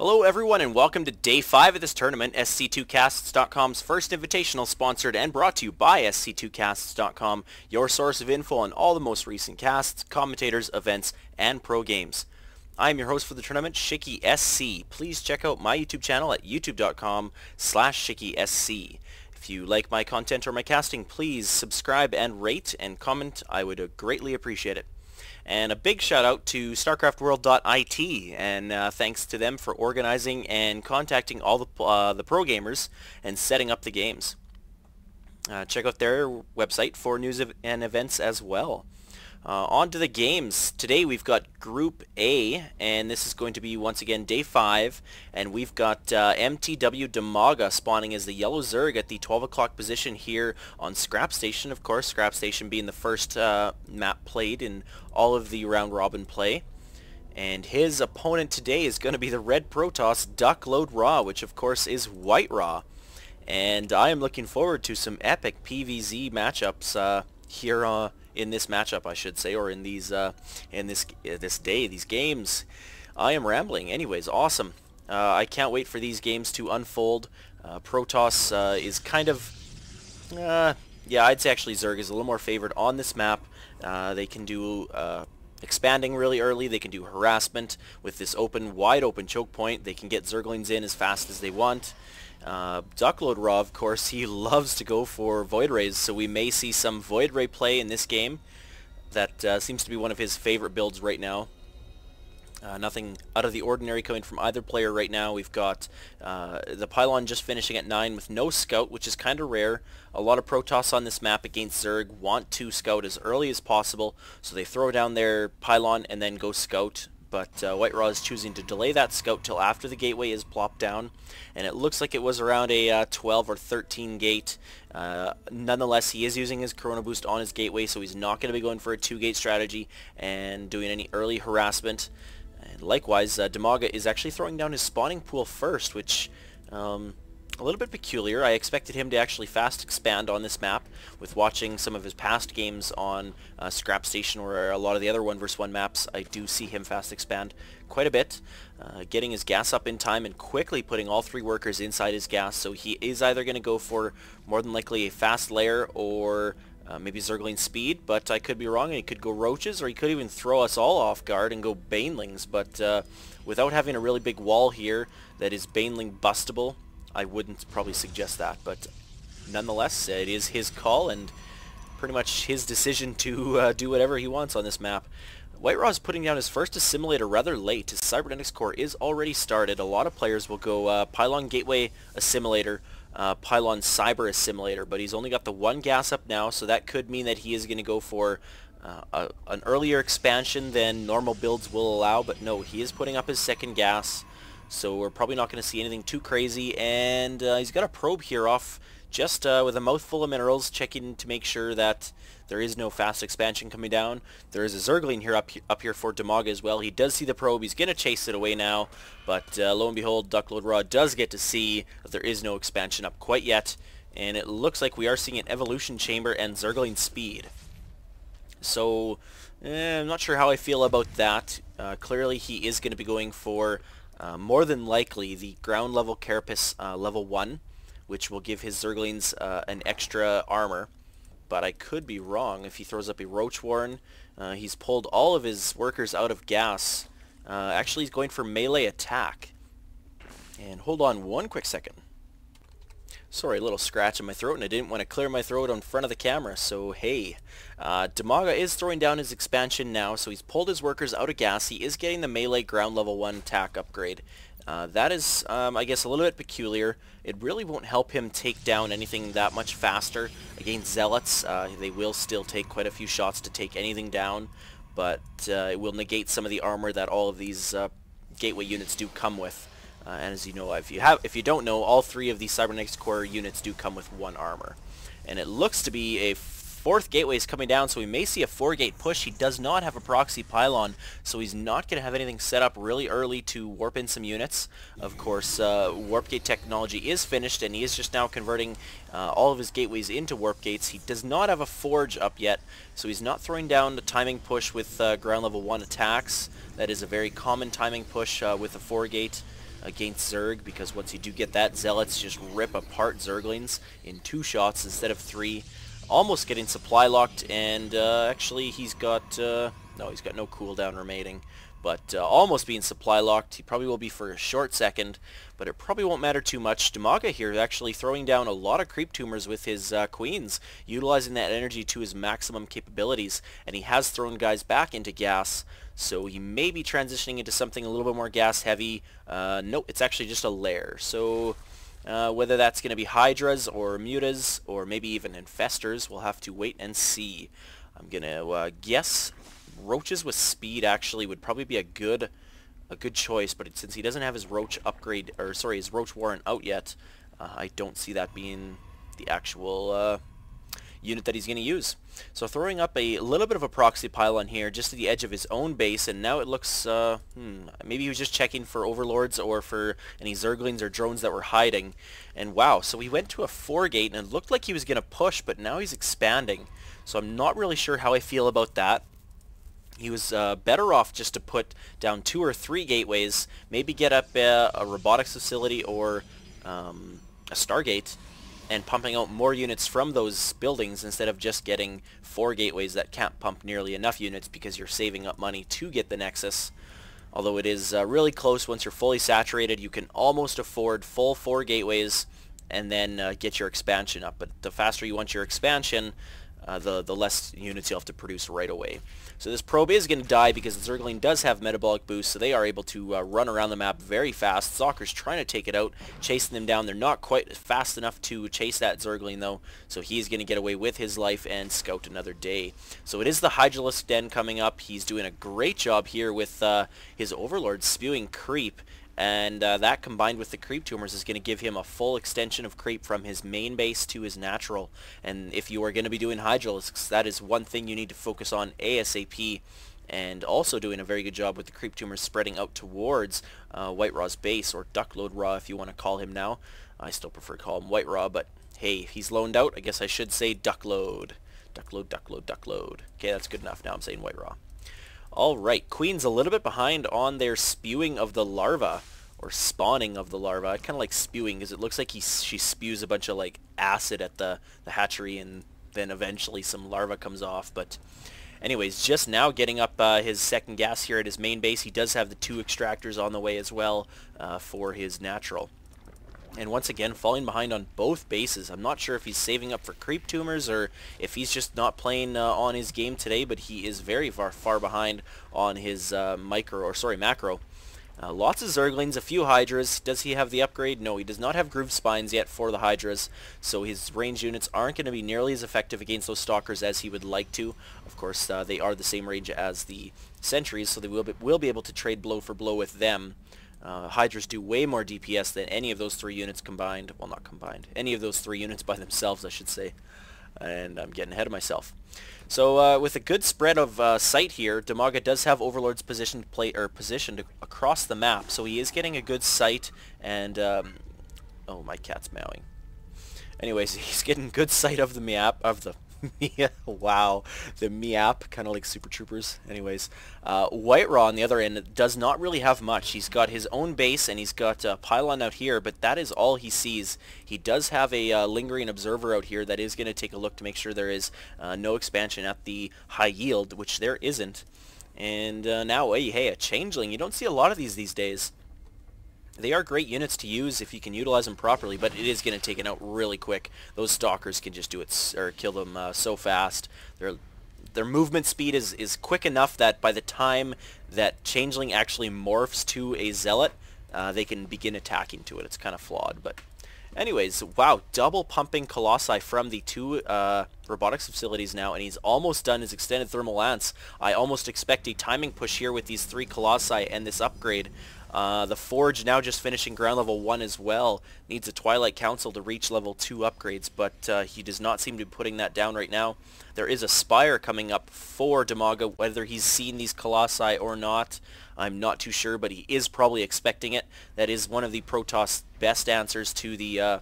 Hello everyone and welcome to Day 5 of this tournament, SC2Casts.com's first invitational, sponsored and brought to you by SC2Casts.com, your source of info on all the most recent casts, commentators, events, and pro games. I am your host for the tournament, ShikiSC. Please check out my YouTube channel at youtube.com/ShikiSC. If you like my content or my casting, please subscribe and rate and comment. I would greatly appreciate it. And a big shout out to starcraftworld.it, and thanks to them for organizing and contacting all the pro gamers and setting up the games. Check out their website for news and events as well. On to the games. Today we've got Group A, and this is going to be once again Day 5, and we've got MTW Dimaga spawning as the yellow Zerg at the 12 o'clock position here on Scrap Station, of course, Scrap Station being the first map played in all of the round robin play. And his opponent today is going to be the red Protoss WhiteRa, which of course is WhiteRa. And I am looking forward to some epic PvZ matchups here in this matchup, I should say, or in these this day, these games. I am rambling. Anyways, awesome. I can't wait for these games to unfold. Protoss is kind of, yeah, I'd say actually Zerg is a little more favored on this map. They can do expanding really early. They can do harassment with this wide open choke point. They can get Zerglings in as fast as they want. WhiteRa, of course, he loves to go for Void Rays, so we may see some Void Ray play in this game. That seems to be one of his favorite builds right now. Nothing out of the ordinary coming from either player right now. We've got the Pylon just finishing at 9 with no Scout, which is kind of rare. A lot of Protoss on this map against Zerg want to Scout as early as possible, so they throw down their Pylon and then go Scout. But WhiteRa is choosing to delay that Scout till after the gateway is plopped down, and it looks like it was around a 12 or 13 gate. Nonetheless, he is using his Corona Boost on his gateway, so he's not going to be going for a 2-gate strategy and doing any early harassment. And likewise, Dimaga is actually throwing down his spawning pool first, which a little bit peculiar. I expected him to actually fast expand on this map. With watching some of his past games on Scrap Station or a lot of the other 1v1 maps, I do see him fast expand quite a bit, getting his gas up in time and quickly putting all 3 workers inside his gas. So he is either going to go for more than likely a fast lair or maybe Zergling speed, but I could be wrong, and he could go Roaches, or he could even throw us all off guard and go Banelings. But without having a really big wall here that is Baneling bustable, I wouldn't probably suggest that, but nonetheless, it is his call and pretty much his decision to do whatever he wants on this map. WhiteRa is putting down his first assimilator rather late. His Cybernetics core is already started. A lot of players will go Pylon Gateway Assimilator, Pylon Cyber Assimilator, but he's only got the 1 gas up now, so that could mean that he is going to go for an earlier expansion than normal builds will allow, but no, he is putting up his 2nd gas. So we're probably not going to see anything too crazy, and he's got a probe here off just with a mouthful of minerals, checking to make sure that there is no fast expansion coming down. There is a Zergling here up here for Dimaga as well. He does see the probe. He's going to chase it away now, but lo and behold, WhiteRa does get to see that there is no expansion up quite yet, and it looks like we are seeing an Evolution Chamber and Zergling speed. So I'm not sure how I feel about that. Clearly he is going to be going for more than likely the ground level Carapace level 1, which will give his Zerglings an extra armor. But I could be wrong. If he throws up a Roach Warren, he's pulled all of his workers out of gas. Actually, he's going for melee attack. And hold on one quick second. Sorry, a little scratch in my throat, and I didn't want to clear my throat in front of the camera, so hey. Dimaga is throwing down his expansion now, so he's pulled his workers out of gas. He is getting the melee ground level 1 attack upgrade. That is, I guess, a little bit peculiar. It really won't help him take down anything that much faster. Against Zealots, they will still take quite a few shots to take anything down, but it will negate some of the armor that all of these gateway units do come with. And as you know, if you don't know, all 3 of these Cybernetics core units do come with 1 armor. And it looks to be a 4th gateway is coming down, so we may see a 4-gate push. He does not have a proxy pylon, so he's not going to have anything set up really early to warp in some units. Of course, warp gate technology is finished, and he is just now converting all of his gateways into warp gates. He does not have a forge up yet, so he's not throwing down the timing push with ground level 1 attacks. That is a very common timing push with a 4-gate. against Zerg, because once you do get that, Zealots just rip apart Zerglings in 2 shots instead of 3. Almost getting supply locked, and actually he's got no, he's got no cooldown remaining, but almost being supply locked. He probably will be for a short second, but it probably won't matter too much. Dimaga here actually throwing down a lot of creep tumors with his queens, utilizing that energy to his maximum capabilities, and he has thrown guys back into gas, so he may be transitioning into something a little bit more gas heavy. Nope, it's actually just a lair. So whether that's going to be Hydras or Mutas or maybe even Infestors, we'll have to wait and see. I'm going to guess Roaches with speed actually would probably be a good choice, but since he doesn't have his Roach upgrade, or sorry, his Roach Warren out yet, I don't see that being the actual unit that he's going to use. So throwing up a little bit of a proxy pylon here just to the edge of his own base, and now it looks, maybe he was just checking for overlords or for any Zerglings or drones that were hiding. And wow, so he went to a 4-gate and it looked like he was going to push, but now he's expanding. So I'm not really sure how I feel about that. He was better off just to put down 2 or 3 gateways, maybe get up a robotics facility or a Stargate, and pumping out more units from those buildings instead of just getting 4 gateways that can't pump nearly enough units because you're saving up money to get the Nexus. Although it is really close. Once you're fully saturated, you can almost afford full 4 gateways and then get your expansion up. But the faster you want your expansion, the less units you'll have to produce right away. So this probe is going to die because the Zergling does have metabolic boost, so they are able to run around the map very fast. Zocker's trying to take it out, chasing them down. They're not quite fast enough to chase that Zergling though, so he's going to get away with his life and scout another day. So it is the Hydralisk Den coming up. He's doing a great job here with his Overlord spewing creep. And that combined with the creep tumors is going to give him a full extension of creep from his main base to his natural. And if you are going to be doing Hydralisks, that is one thing you need to focus on ASAP. And also doing a very good job with the creep tumors spreading out towards WhiteRa's base, or Duckload Ra if you want to call him now. I still prefer to call him WhiteRa, but hey, if he's loaned out, I guess I should say Duckload. Duckload, Duckload, Duckload. Okay, that's good enough. Now I'm saying WhiteRa. Alright, Queen's a little bit behind on their spewing of the larva, or spawning of the larva. I kind of like spewing because it looks like she spews a bunch of like acid at the hatchery, and then eventually some larva comes off. But anyways, just now getting up his second gas here at his main base. He does have the 2 extractors on the way as well for his natural. And once again, falling behind on both bases. I'm not sure if he's saving up for creep tumors or if he's just not playing on his game today, but he is very far behind on his macro. Lots of Zerglings, a few Hydras. Does he have the upgrade? No, he does not have Groove Spines yet for the Hydras, so his range units aren't going to be nearly as effective against those Stalkers as he would like to. Of course, they are the same range as the Sentries, so they will be able to trade blow for blow with them. Hydras do way more DPS than any of those 3 units combined. Well, not combined. Any of those 3 units by themselves, I should say. And I'm getting ahead of myself. So with a good spread of sight here, Dimaga does have Overlords positioned across the map. So he is getting a good sight, and oh, my cat's meowing. Anyways, he's getting good sight of the map wow, the Meap, kind of like Super Troopers. Anyways, WhiteRa on the other end does not really have much. He's got his own base and he's got a pylon out here, but that is all he sees. He does have a lingering observer out here that is going to take a look to make sure there is no expansion at the high yield, which there isn't. And now, hey, a changeling. You don't see a lot of these days. They are great units to use if you can utilize them properly, but it is going to take it out really quick. Those Stalkers can just do it, or kill them so fast. Their movement speed is quick enough that by the time that Changeling actually morphs to a Zealot, they can begin attacking to it. It's kind of flawed, but anyways, wow, double pumping Colossi from the 2 robotics facilities now, and he's almost done his extended thermal lance. I almost expect a timing push here with these 3 Colossi and this upgrade. The Forge now just finishing ground level 1 as well. Needs a Twilight Council to reach level 2 upgrades, but he does not seem to be putting that down right now. There is a Spire coming up for Dimaga. Whether he's seen these Colossi or not, I'm not too sure, but he is probably expecting it. That is one of the Protoss' best answers to the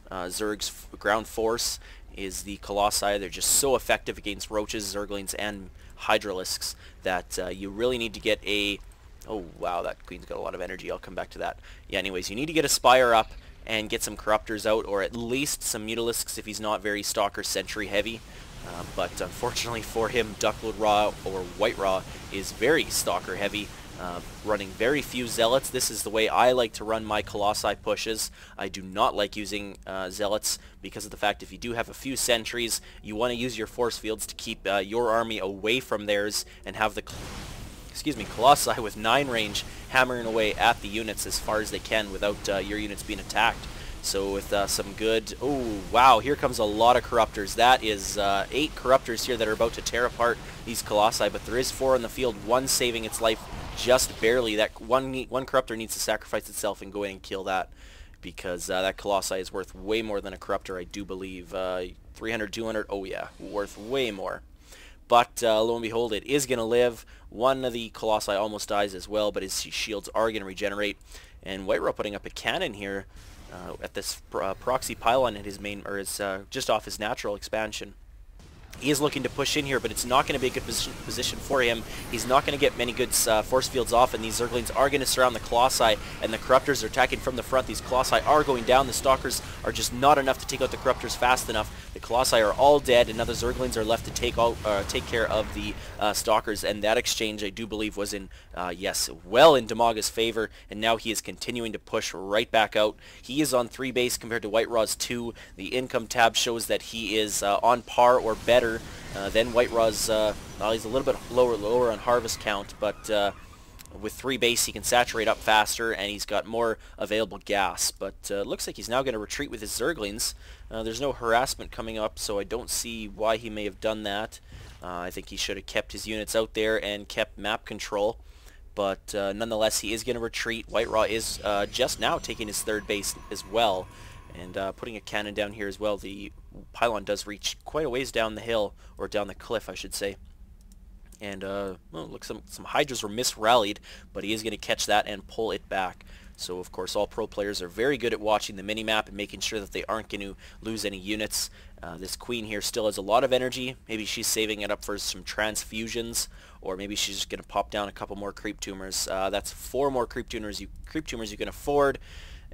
Zerg's ground force, is the Colossi. They're just so effective against Roaches, Zerglings, and Hydralisks that you really need to get a Oh, wow, that queen's got a lot of energy. I'll come back to that. Yeah, anyways, you need to get a Spire up and get some Corruptors out, or at least some Mutalisks if he's not very Stalker Sentry heavy. But unfortunately for him, WhiteRa or WhiteRa is very Stalker heavy, running very few Zealots. This is the way I like to run my Colossi pushes. I do not like using Zealots because of the fact if you do have a few sentries, you want to use your force fields to keep your army away from theirs and have the Colossi with 9 range hammering away at the units as far as they can without your units being attacked. So with some good... Oh, wow, here comes a lot of Corruptors. That is 8 Corruptors here that are about to tear apart these Colossi, but there is 4 on the field, 1 saving its life just barely. That one Corruptor needs to sacrifice itself and go in and kill that, because that Colossi is worth way more than a Corruptor, I do believe. 300, 200, oh yeah, worth way more. But lo and behold, it is going to live. One of the Colossi almost dies as well, but his shields are going to regenerate. And WhiteRa putting up a cannon here at this proxy pylon at his main, or his just off his natural expansion. He is looking to push in here, but it's not going to be a good position for him. He's not going to get many good force fields off, and these Zerglings are going to surround the Colossi, and the Corruptors are attacking from the front. These Colossi are going down. The Stalkers are just not enough to take out the Corruptors fast enough. The Colossi are all dead, and now the Zerglings are left to take care of the Stalkers, and that exchange, I do believe, was in, yes, well in Dimaga's favor, and now he is continuing to push right back out. He is on 3 base compared to WhiteRa's 2. The income tab shows that he is on par or better then WhiteRa's, well, he's a little bit lower on harvest count, but with 3 base he can saturate up faster, and he's got more available gas. But looks like he's now going to retreat with his Zerglings. There's no harassment coming up, so I don't see why he may have done that. I think he should have kept his units out there and kept map control. But nonetheless, he is going to retreat. WhiteRa is just now taking his 3rd base as well, and putting a cannon down here as well. The pylon does reach quite a ways down the hill, or down the cliff, I should say. And well, look, some Hydras were misrallied, but he is going to catch that and pull it back. So of course, all pro players are very good at watching the minimap and making sure that they aren't going to lose any units. This queen here still has a lot of energy. Maybe she's saving it up for some transfusions, or maybe she's just going to pop down a couple more creep tumors. That's 4 more creep tumors you can afford.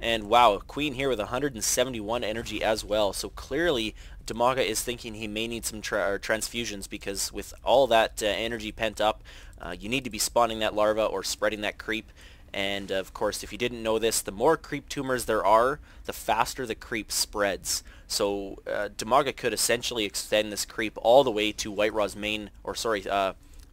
And wow, a queen here with 171 energy as well. So clearly, Dimaga is thinking he may need some transfusions, because with all that energy pent up, you need to be spawning that larva or spreading that creep. And of course, if you didn't know this, the more creep tumors there are, the faster the creep spreads. So Dimaga could essentially extend this creep all the way to WhiteRa's main, or sorry,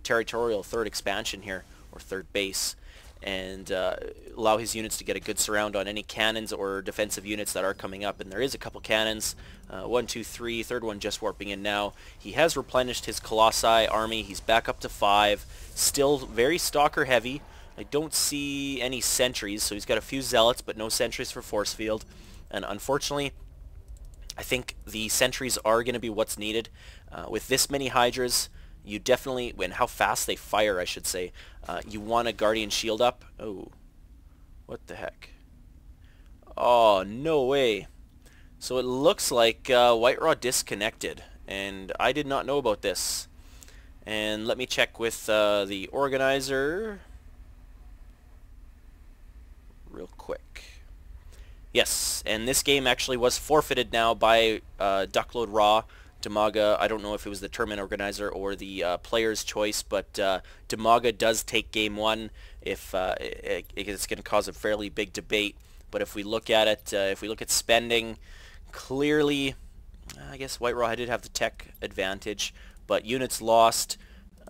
territorial 3rd expansion here, or 3rd base, and allow his units to get a good surround on any cannons or defensive units that are coming up. And there is a couple cannons, 1, 2, 3, 3rd one just warping in now. He has replenished his Colossi army. He's back up to 5, still very Stalker heavy. I don't see any sentries, so he's got a few Zealots, but no sentries for force field. And unfortunately, I think the sentries are going to be what's needed. With this many Hydras, you definitely, and how fast they fire, I should say, you want a Guardian Shield up. Oh, what the heck? Oh, no way. So it looks like WhiteRa disconnected, and I did not know about this. And let me check with the organizer real quick. Yes, and this game actually was forfeited now by Duckload Raw. Dimaga, I don't know if it was the tournament organizer or the player's choice, but Dimaga does take game 1. If it's going to cause a fairly big debate, but if we look at it, if we look at spending, clearly, I guess WhiteRa did have the tech advantage, but units lost.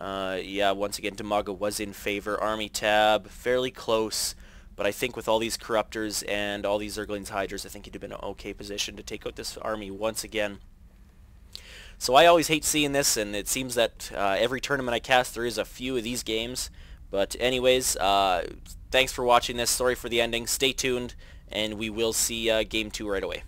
Yeah, once again, Dimaga was in favor. Army tab, fairly close. But I think with all these Corruptors and all these Zerglings Hydras, I think he'd have been in an okay position to take out this army once again. So I always hate seeing this, and it seems that every tournament I cast, there is a few of these games. But anyways, thanks for watching this. Sorry for the ending. Stay tuned, and we will see Game 2 right away.